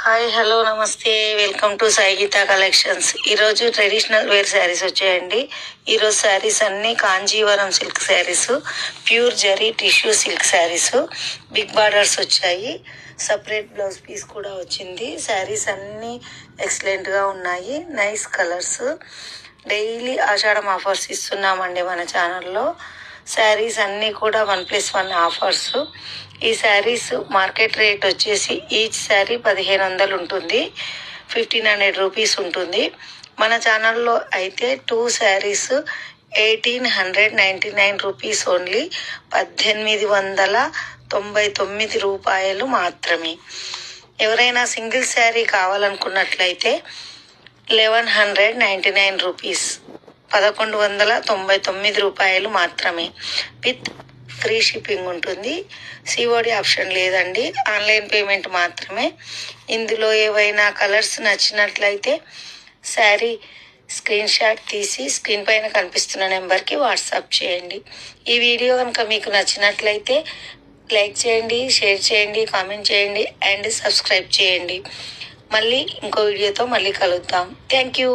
Hi hello namaste welcome to Sai Geeta collections. ఈరోజు traditional wear saris వచ్చాయండి. ఈరోజు శారీస్ అన్నీ Kanjeevaram silk saris, pure zari tissue silk saris, big borders వచ్చాయి. సపరేట్ బ్లౌజ్ పీస్ కూడా వచ్చింది. శారీస్ అన్నీ ఎక్సలెంట్గా ఉన్నాయి. Nice colours. Daily Ashadham offers ఇస్తున్నామండి మన ఛానల్లో. శారీస్ అన్నీ కూడా 1+1 ఆఫర్స్. ఈ శారీస్ మార్కెట్ రేట్ వచ్చేసి ఈచ్ శారీ 1500 ఉంటుంది, 1500 రూపీస్ ఉంటుంది. మన ఛానల్లో అయితే 2 శారీస్ 1899 రూపీస్ ఓన్లీ, 1899 రూపాయలు మాత్రమే. ఎవరైనా సింగిల్ శారీ కావాలనుకున్నట్లయితే 1199 రూపీస్, 1199 రూపాయలు మాత్రమే. విత్ ఫ్రీ షిప్పింగ్ ఉంటుంది. సిఓడి ఆప్షన్ లేదండి, ఆన్లైన్ పేమెంట్ మాత్రమే. ఇందులో ఏవైనా కలర్స్ నచ్చినట్లయితే శారీ స్క్రీన్ షాట్ తీసి స్క్రీన్ పైన కనిపిస్తున్న నెంబర్కి వాట్సాప్ చేయండి. ఈ వీడియో కనుక మీకు నచ్చినట్లయితే లైక్ చేయండి, షేర్ చేయండి, కామెంట్ చేయండి అండ్ సబ్స్క్రైబ్ చేయండి. మళ్ళీ ఇంకో వీడియోతో మళ్ళీ కలుద్దాం. Thank you.